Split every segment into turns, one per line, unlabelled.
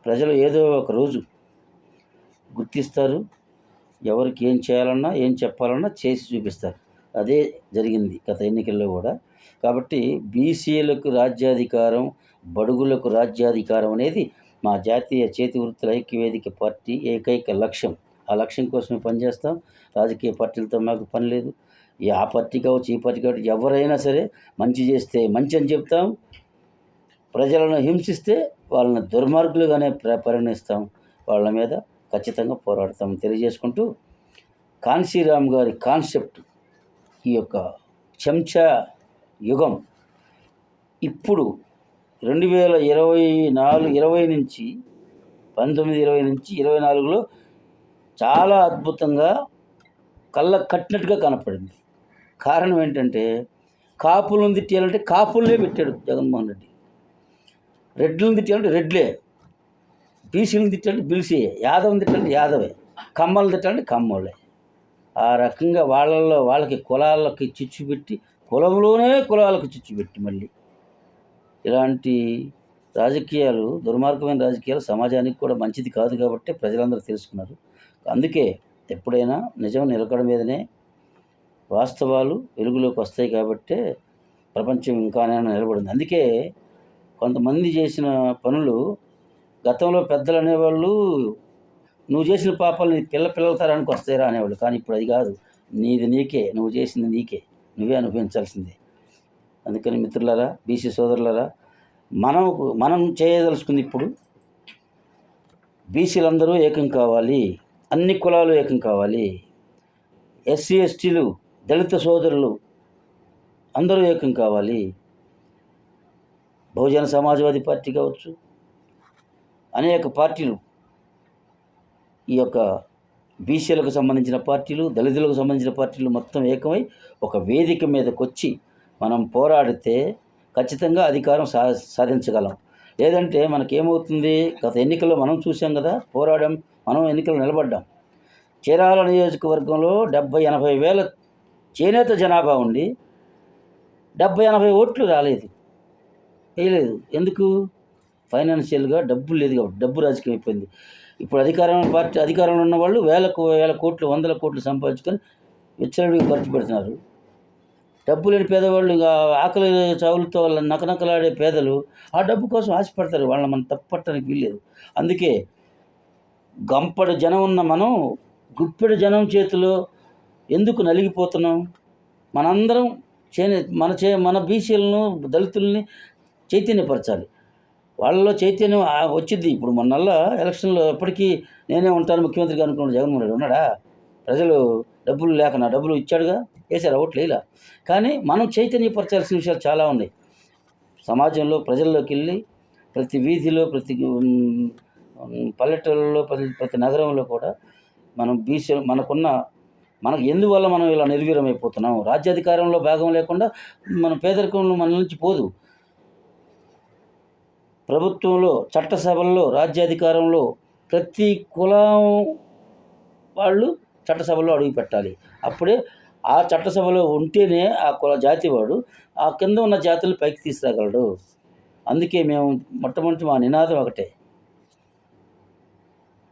ప్రజలు ఏదో ఒక రోజు గుర్తిస్తారు. ఎవరికి ఏం చేయాలన్నా, ఏం చెప్పాలన్నా చేసి చూపిస్తారు. అదే జరిగింది గత ఎన్నికల్లో కూడా. కాబట్టి బీసీలకు రాజ్యాధికారం, బడుగులకు రాజ్యాధికారం అనేది మా జాతీయ చేతి వృత్తుల ఐక్యవేదిక పార్టీ ఏకైక లక్ష్యం. ఆ లక్ష్యం కోసమే పనిచేస్తాం. రాజకీయ పార్టీలతో మాకు పని లేదు. ఆ పార్టీ కావచ్చు, ఈ పార్టీ కావచ్చు, ఎవరైనా సరే మంచి చేస్తే మంచి అని చెప్తాం. ప్రజలను హింసిస్తే వాళ్ళని దుర్మార్గులుగానే పరిగణిస్తాం. వాళ్ళ మీద ఖచ్చితంగా పోరాడతాం తెలియజేసుకుంటూ, కాన్సీరామ్ గారి కాన్సెప్ట్, ఈ యొక్క చెంచా యుగం ఇప్పుడు 2020 నుంచి 1920 నుంచి 24లో చాలా అద్భుతంగా కళ్ళకు కట్టినట్టుగా కనపడింది. కారణం ఏంటంటే, కాపులను తిట్టేయాలంటే కాపులనే పెట్టాడు జగన్మోహన్ రెడ్డి. రెడ్లను తిట్టాలంటే రెడ్లే, బీసీలను తిట్టాలంటే బీసీ, యాదవ్ని తిట్టాలంటే యాదవే, కమ్మలను తిట్టాలంటే కమ్మోళ్ళే. ఆ రకంగా వాళ్ళకి కులాలకి చిచ్చు పెట్టి, కులంలోనే కులాలకు చిచ్చు పెట్టి, మళ్ళీ ఇలాంటి రాజకీయాలు, దుర్మార్గమైన రాజకీయాలు సమాజానికి కూడా మంచిది కాదు కాబట్టి ప్రజలందరూ తెలుసుకున్నారు. అందుకే ఎప్పుడైనా నిజం నిలకడ మీదనే వాస్తవాలు వెలుగులోకి వస్తాయి కాబట్టే ప్రపంచం ఇంకానైనా నిలబడింది. అందుకే కొంతమంది చేసిన పనులు గతంలో పెద్దలు అనేవాళ్ళు, నువ్వు చేసిన పాపాలు నీ పిల్లల తరానికి వస్తాయిరా అనేవాళ్ళు. కానీ ఇప్పుడు అది కాదు. నీది నీకే, నువ్వు చేసింది నీకే, నువ్వే అనుభవించాల్సిందే. అందుకని మిత్రులారా, బీసీ సోదరులారా, మనం చేయదలుచుకుంది ఇప్పుడు బీసీలందరూ ఏకం కావాలి, అన్ని కులాలు ఏకం కావాలి, ఎస్సీ ఎస్టీలు, దళిత సోదరులు అందరూ ఏకం కావాలి. బహుజన సమాజ్వాదీ పార్టీ కావచ్చు, అనేక పార్టీలు, ఈ యొక్క బీసీలకు సంబంధించిన పార్టీలు, దళితులకు సంబంధించిన పార్టీలు మొత్తం ఏకమై ఒక వేదిక మీదకి వచ్చి మనం పోరాడితే ఖచ్చితంగా అధికారం సాధించగలం. లేదంటే మనకేమవుతుంది, గత ఎన్నికల్లో మనం చూసాం కదా, పోరాడాం, మనం ఎన్నికల్లో నిలబడ్డాం. చీరాల నియోజకవర్గంలో 70-80 వేల చేనేత జనాభా ఉండి 70-80 ఓట్లు రాలేదు, వేయలేదు. ఎందుకు? ఫైనాన్షియల్గా డబ్బు లేదు కాబట్టి. డబ్బు రాజకీయం అయిపోయింది. ఇప్పుడు అధికారంలో ఉన్న వాళ్ళు వేల కోట్లు, 100 కోట్లు సంపాదించుకొని విచ్చలవిడిగా ఖర్చు పెడుతున్నారు. డబ్బు లేని పేదవాళ్ళు, ఆకలి చావులతో వాళ్ళ నకనకలాడే పేదలు ఆ డబ్బు కోసం ఆశపడతారు. వాళ్ళని మనం తప్పట్టడానికి వీల్లేదు. అందుకే గంపడి జనం ఉన్న మనం గుప్పెడు జనం చేతిలో ఎందుకు నలిగిపోతున్నాం? మనందరం మన బీసీలను, దళితుల్ని చైతన్యపరచాలి. వాళ్ళలో చైతన్యం వచ్చింది. ఇప్పుడు మొన్నల్లా ఎలక్షన్లో ఎప్పటికీ నేనే ఉంటాను ముఖ్యమంత్రిగా అనుకున్నాడు జగన్మోహన్ రెడ్డి. ఉన్నాడా? ప్రజలు డబ్బులు లేక నా డబ్బులు ఇచ్చాడుగా, వేసారు ఓట్లు ఇలా. కానీ మనం చైతన్యపరచాల్సిన విషయాలు చాలా ఉన్నాయి. సమాజంలో ప్రజల్లోకి వెళ్ళి ప్రతి వీధిలో, ప్రతి పల్లెటూళ్ళలో, ప్రతి నగరంలో కూడా మనం మనకు ఎందువల్ల మనం ఇలా నిర్వీర్యమైపోతున్నాం? రాజ్యాధికారంలో భాగం లేకుండా మన పేదరికంలో మన నుంచి పోదు. ప్రభుత్వంలో, చట్టసభల్లో, రాజ్యాధికారంలో ప్రతి కులం వాళ్ళు చట్టసభలో అడుగు పెట్టాలి. అప్పుడే ఆ చట్టసభలో ఉంటేనే ఆ జాతి వాడు ఆ కింద ఉన్న జాతులు పైకి తీసుకురాగలడు. అందుకే మేము మొట్టమొదటి మా నినాదం ఒకటే,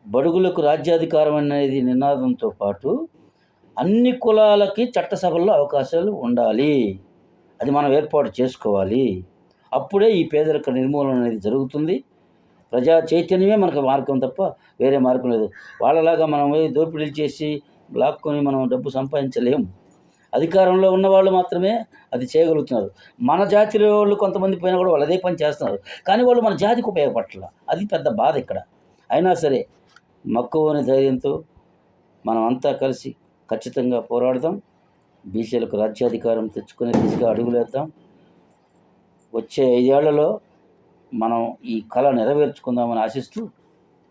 బడుగులకు రాజ్యాధికారం అనేది నినాదంతో పాటు అన్ని కులాలకి చట్టసభల్లో అవకాశాలు ఉండాలి. అది మనం ఏర్పాటు చేసుకోవాలి. అప్పుడే ఈ పేదరిక నిర్మూలన అనేది జరుగుతుంది. ప్రజా చైతన్యమే మనకు మార్గం తప్ప వేరే మార్గం లేదు. వాళ్ళలాగా మనం దోపిడీలు చేసి లాక్కొని మనం డబ్బు సంపాదించలేము. అధికారంలో ఉన్నవాళ్ళు మాత్రమే అది చేయగలుగుతున్నారు. మన జాతిలో వాళ్ళు కొంతమంది పోయినా కూడా వాళ్ళు అదే పని చేస్తున్నారు. కానీ వాళ్ళు మన జాతికి ఉపయోగపడట్ల. అది పెద్ద బాధ ఇక్కడ. అయినా సరే మక్కువని ధైర్యంతో మనం అంతా కలిసి ఖచ్చితంగా పోరాడదాం. బీసీలకు రాజ్యాధికారం తెచ్చుకునే దిశగా అడుగులేద్దాం. వచ్చే 5 ఏళ్లలో మనం ఈ కళ నెరవేర్చుకుందామని ఆశిస్తూ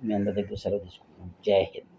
మీ అందరి దగ్గర సెలవు తీసుకుంటున్నాం. జై హింద్.